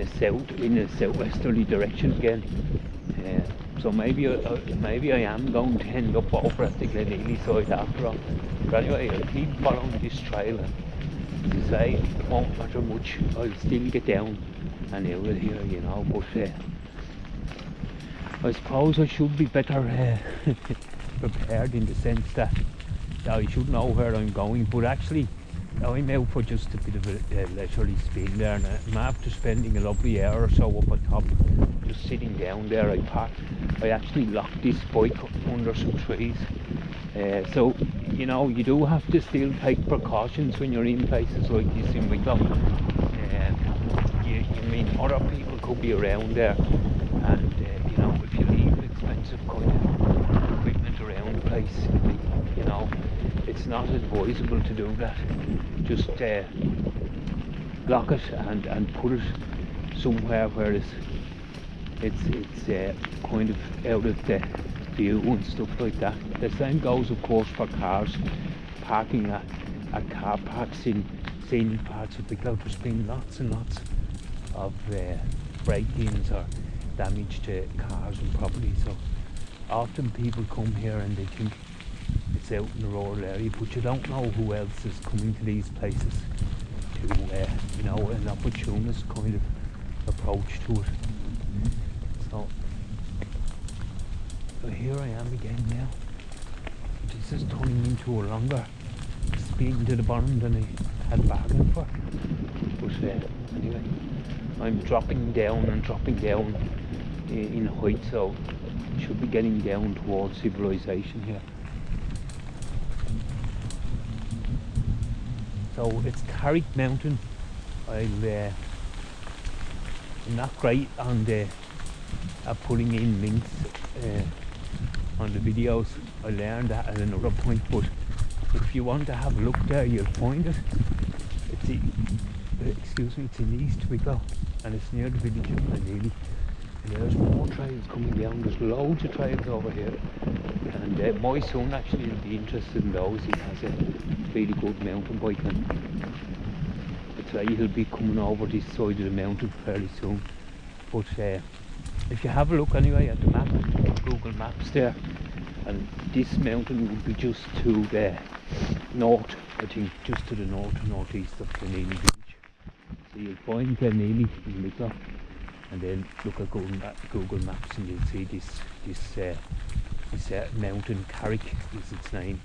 a southwesterly direction again. So maybe I am going to end up over at the Glenealy side after all. But anyway, I'll keep following this trail, and as I say, it won't matter much. I'll still get down and out of here, you know. But I suppose I should be better prepared in the sense that I should know where I'm going. But actually, I'm out for just a bit of a leisurely spin there, and I'm after spending a lovely hour or so up on top, just sitting down there. I actually locked this bike up under some trees. So, you know, you do have to still take precautions when you're in places like this in Wicklow. You mean other people could be around there, and you know, if you leave expensive kind of equipment around the place, you know, it's not advisable to do that. Just lock it and put it somewhere where it's kind of out of the view and stuff like that. The same goes, of course, for cars parking at car parks in scenic parts of Wicklow. There's been lots and lots of break-ins or damage to cars and property. So often people come here and they think it's out in the rural area, but you don't know who else is coming to these places to, you know, an opportunist kind of approach to it. So here I am again now. This is turning into a longer spin to the bottom than I had bargained for. But anyway, I'm dropping down in height, so I should be getting down towards civilization here. So it's Carrick Mountain. I'm not great on putting in links on the videos. I learned that at another point, but if you want to have a look there, you'll find it. It's in East Wicklow, and it's near the village of Glenealy. And there's more trails coming down. There's loads of trails over here, and my son actually will be interested in those. He has a really good mountain bike, and I'd say he'll be coming over this side of the mountain fairly soon. But if you have a look anyway at the map, Google Maps there, and this mountain would be just to the north, I think, just to the northeast of Glenealy village. So you'll find Glenealy in Wicklow, and then look at Google Maps and you'll see this mountain. Carrick is its name,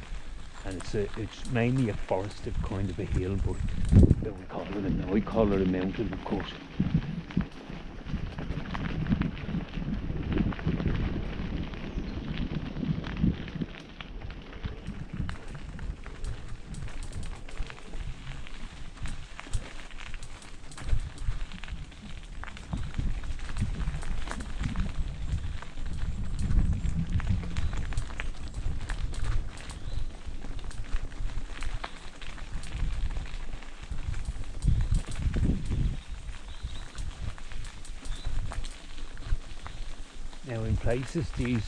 and it's mainly a forested kind of a hill, but I call it a mountain, of course. Now in places these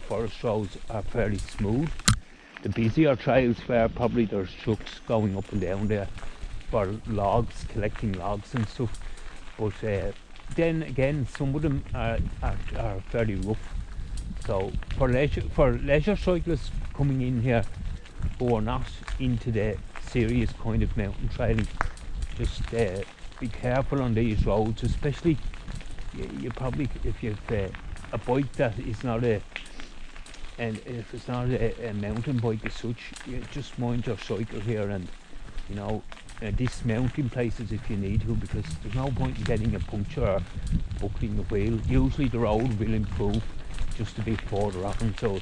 forest roads are fairly smooth. The busier trails where probably there's trucks going up and down there for logs, collecting logs and stuff. But then again, some of them are fairly rough. So for leisure cyclists coming in here who are not into the serious kind of mountain trailing, just be careful on these roads, especially you probably, if you've a bike that is not and if it's not a mountain bike as such, you just mind your cycle here, and you know, dismounting places if you need to, because there's no point in getting a puncture or buckling the wheel. Usually the road will improve just a bit further on, so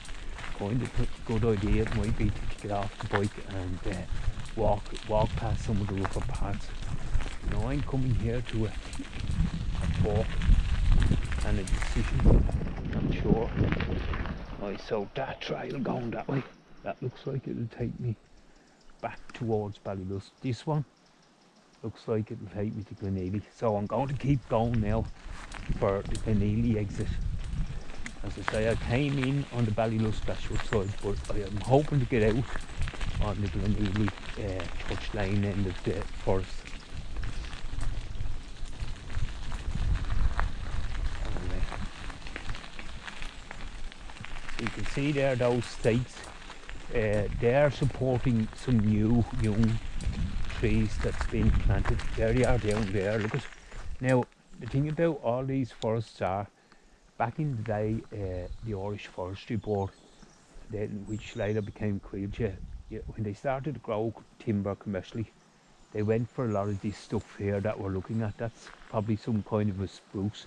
kind of a good idea it might be to get off the bike and walk past some of the rougher parts. Now I'm coming here to a fork and a decision, I'm not sure. Right, so that trail going that way, that looks like it'll take me back towards Ballylust. This one looks like it'll take me to Glenealy, so I'm going to keep going now for the Glenealy exit. As I say, I came in on the Ballylust Glashwood side, but I am hoping to get out on the Glenealy Touch Lane end of the forest. You can see there those stakes. They're supporting some new young trees that's been planted. There they are down there. Look at now. The thing about all these forests are, back in the day, the Irish Forestry Board, then, which later became Coillte, when they started to grow timber commercially, they went for a lot of this stuff here that we're looking at. That's probably some kind of a spruce.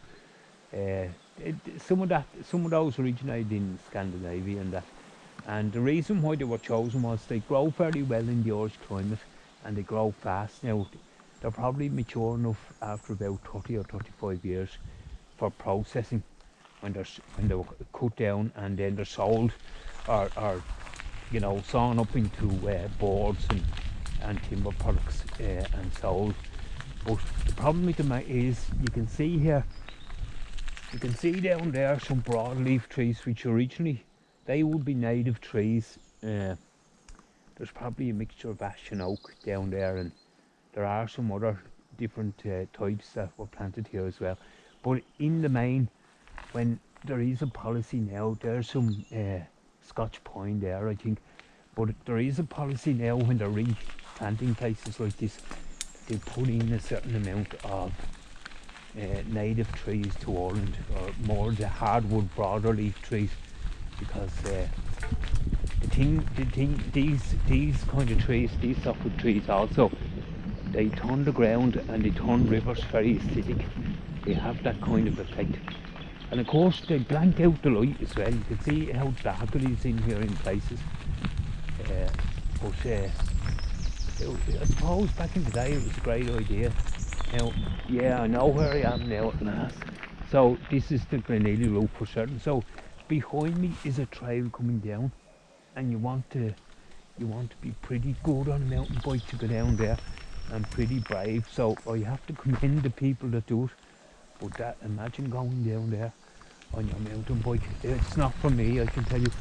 Some of those originated in Scandinavia and that. And the reason why they were chosen was they grow very well in the Irish climate and they grow fast. Now, they're probably mature enough after about 30 or 35 years for processing when they're cut down and then they're sold or sawn up into boards and timber products and sold. But the problem with them is, you can see down there some broadleaf trees which originally they would be native trees. There's probably a mixture of ash and oak down there, and there are some other different types that were planted here as well. But in the main, when there is a policy now, there's some Scotch pine there, I think, but there is a policy now when they're replanting places like this, they put in a certain amount of native trees to Ireland, or more the hardwood broader-leaf trees, because these kind of trees, these softwood trees also, they turn the ground and they turn rivers very acidic. They have that kind of effect. And of course they blank out the light as well. You can see how dark it is in here in places. I suppose back in the day it was a great idea. Now, yeah, I know where I am now at last. So this is the Glenealy route for certain. So behind me is a trail coming down, and you want to be pretty good on a mountain bike to go down there, and pretty brave. So I have to commend the people that do it. But that, imagine going down there on your mountain bike. It's not for me, I can tell you.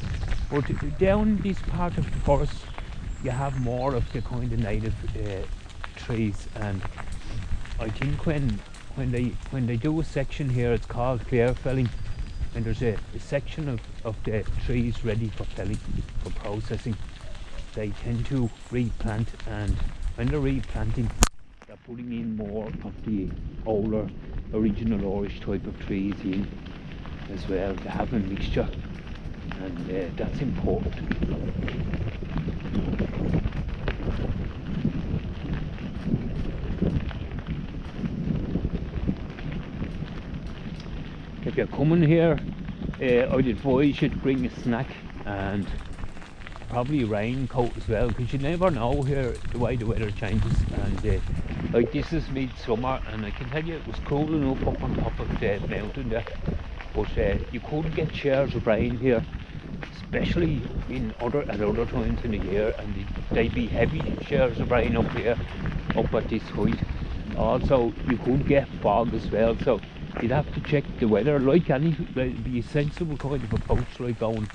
But down this part of the forest, you have more of the kind of native trees, and I think when they do a section here, it's called clear felling, and there's a section of the trees ready for felling, for processing. They tend to replant, and when they're replanting, they're putting in more of the older original Irish type of trees in as well, to have a mixture, and that's important. If you're coming here, I'd advise you to bring a snack and probably a raincoat as well, because you never know here the way the weather changes. And like this is midsummer, and I can tell you it was cool enough up on top of the mountain there, but you could get showers of rain here, especially at other times in the year, and they'd be heavy showers of rain up here, up at this height. Also, you could get fog as well, so you'd have to check the weather. Like be a sensible kind of approach, like going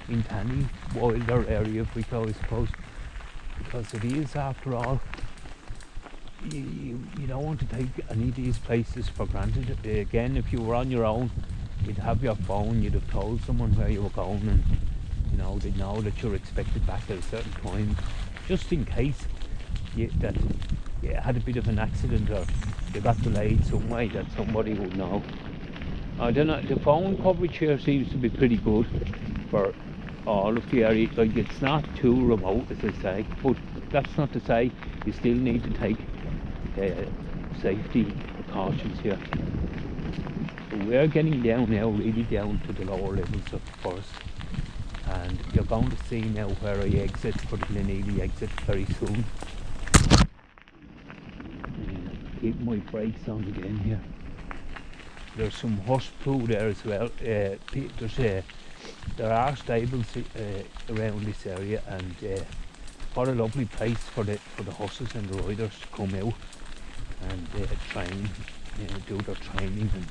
into any wilder area of Wicklow, I suppose, because it is, after all, you don't want to take any of these places for granted. Again, if you were on your own, you'd have your phone, you'd have told someone where you were going, and they'd know that you're expected back at a certain time, just in case you had a bit of an accident, or you got delayed some way, that somebody would know. I don't know, the phone coverage here seems to be pretty good for all of the area. Like, it's not too remote, as I say, but that's not to say you still need to take safety precautions here. But we're getting down now, really down to the lower levels of the forest, and you're going to see now where I exit for the Glenealy exit very soon. Keep my brakes on again here. There's some horse poo there as well. There are stables around this area, and what a lovely place for the horses and the riders to come out and train, do their training and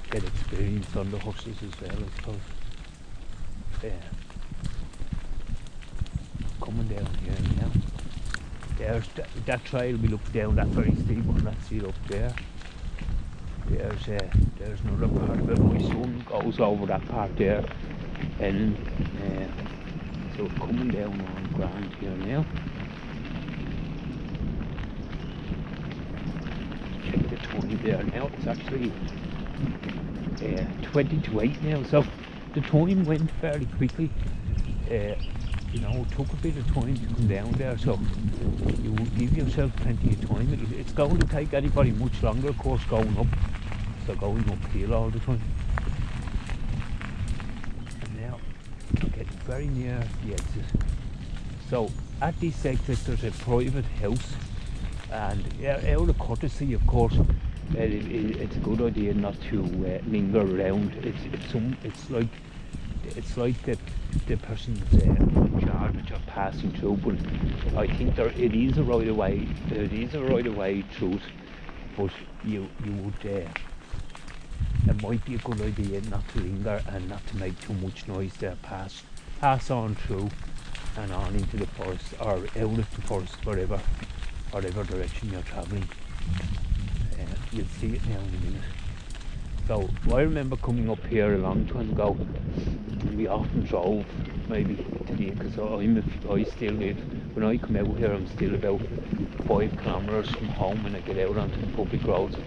get experience on the horses as well, I suppose. Coming down here now. There's that trail we look down, that very steep one, that's it up there. There's another part of it. My son goes over that part there Pennon. So coming down on ground here now. Check the time there now. It's actually 20 to 8 now. So the time went fairly quickly. You know, it took a bit of time to come down there, so you will give yourself plenty of time. It's going to take anybody much longer, of course, going up. So going uphill all the time. And now we're getting very near the exit. So at this exit there's a private house, and out of courtesy, of course, it's a good idea not to linger around. It's like the person that's in charge that you're passing through, but I think it is a right of way. It is a right of way through it, but you would. It might be a good idea not to linger and not to make too much noise there. Pass on through and on into the forest, or out of the forest, whatever direction you're travelling. You'll see it now in a minute. So I remember coming up here a long time ago, and we often drove maybe to the, because I still live, when I come out here I'm still about 5 kilometres from home when I get out onto the public roads.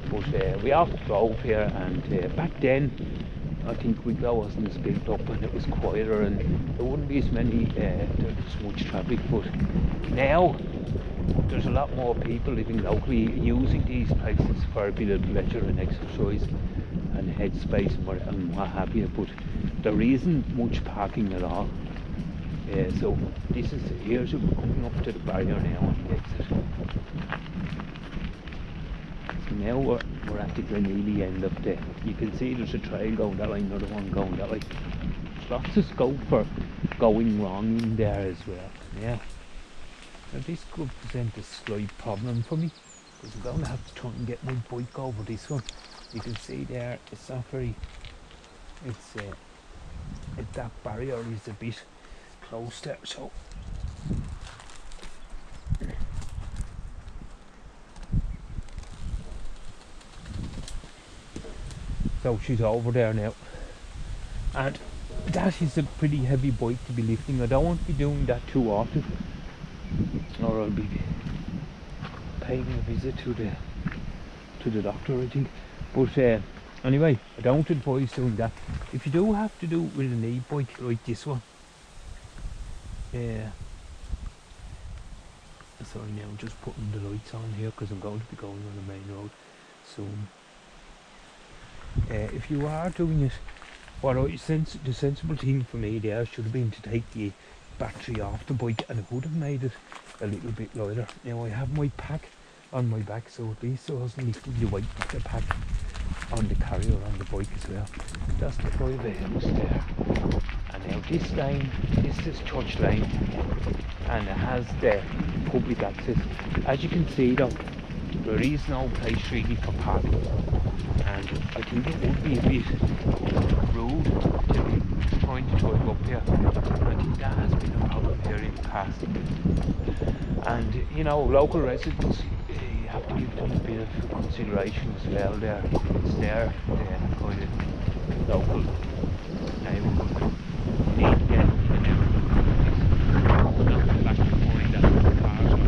But we often drove here, and back then I think Wicklow wasn't as built up and it was quieter, and there wouldn't be as much traffic. But now there's a lot more people living locally using these places for a bit of leisure and exercise and headspace and what have you, but there isn't much parking at all. So here's we're coming up to the barrier now on the exit. So now we're at the Glenealy end of the, you can see there's a trail going that way, another one going that way. There's lots of scope for going wrong in there as well. Yeah. Now this could present a slight problem for me, because I'm going to have to try and get my bike over this one. You can see there, it's not very, that barrier is a bit close there, so she's over there now, and that is a pretty heavy bike to be lifting. I don't want to be doing that too often, or I'll be paying a visit to the doctor, I think. But anyway, I don't advise doing that. If you do have to do it with an e-bike like this one, sorry, now I'm just putting the lights on here because I'm going to be going on the main road soon. If you are doing it, the sensible thing for me there should have been to take the battery off the bike, and it would have made it a little bit lighter. Now I have my pack on my back, so at least I wasn't lifting the weight of the pack on the carrier on the bike as well. That's the private house there. And now this lane, this is Church Lane, and it has the public access. As you can see though, there is no place really for parking, and I think it would be a bit rude to be trying to drive up here. I think that has been a problem here in the past. And you know, local residents, you have to give them a bit of consideration as well there. It's their kind of local neighbourhood. You need to get in everything. Not back to point that cars are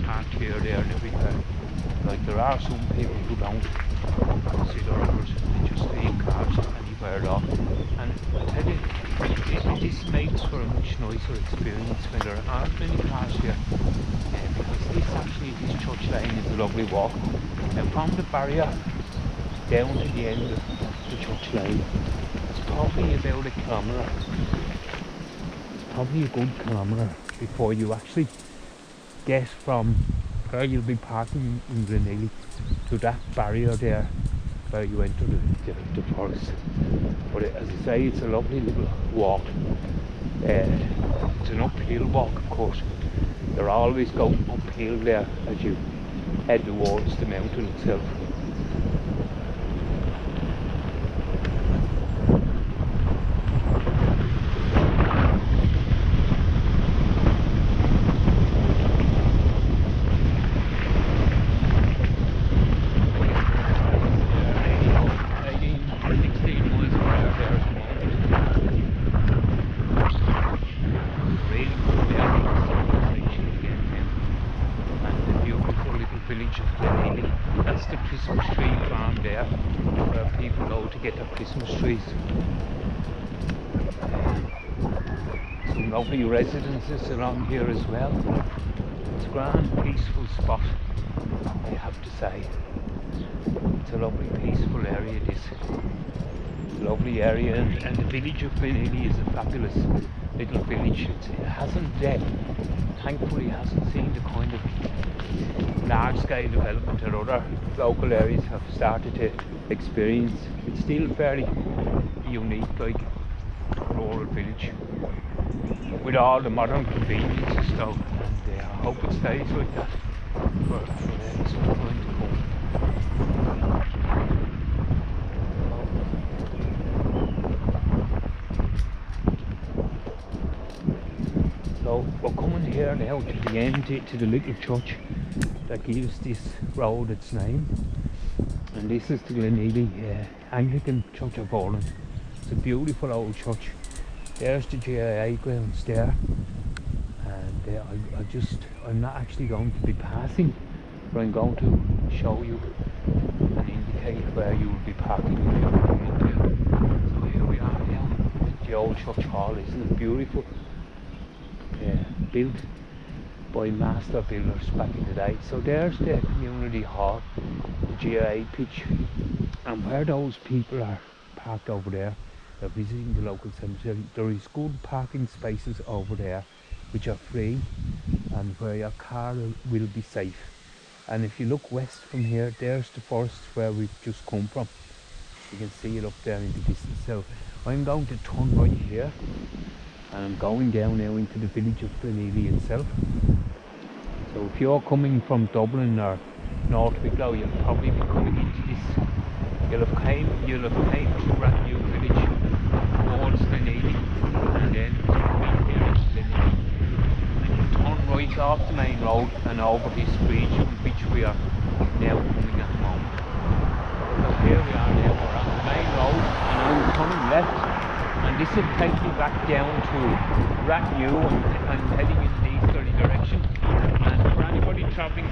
parked here, there and everywhere. Like there are some people who don't consider others, they just leave cars anywhere at all. And I tell you, this makes for a much nicer experience when there aren't many cars here, because this Church Lane is a lovely walk. And from the barrier down to the end of the Church Lane, it's probably about a kilometre. It's probably a good kilometre before you actually get from where you'll be parking in Glenealy to that barrier there where you enter the forest. But as I say, it's a lovely little walk. It's an uphill walk, of course. You're always going uphill there as you head towards the mountain itself. there where people go to get their Christmas trees. Some lovely residences around here as well. It's a grand, peaceful spot, I have to say. It's a lovely, peaceful area, this. Lovely area, and the village of Gleneely is a fabulous little village. It hasn't, thankfully, hasn't seen the kind of large-scale development that other local areas have started to experience. It's still fairly unique, like rural village, with all the modern conveniences though, and I hope it stays like that for some time to come. So we're coming here now to the end, to the little church that gives this road its name, and this is the Gleneely Anglican Church of Ireland. It's a beautiful old church. There's the GIA grounds there, and I'm not actually going to be passing, but I'm going to show you and indicate where you will be parking if you're coming up here. So here we are now, the old church hall. Isn't it beautiful? Built by master builders back in the day. So there's the community hall, the GIA pitch, and where those people are parked over there, they're visiting the local cemetery. There is good parking spaces over there which are free and where your car will be safe. And if you look west from here, there's the forest where we've just come from. You can see it up there in the distance. So I'm going to turn right here, and I'm going down now into the village of Gleneely itself. So if you're coming from Dublin or North Wicklow, you'll probably be coming into this. You'll have came to Rathnew village towards Gleneely, and then come here into Gleneely. And you turn right off the main road and over this bridge on which we are now coming at the moment. So here we are now, we're on the main road, and I'm turning left, and this will take me back down to Rathnew. I'm heading in the easterly direction, and for anybody travelling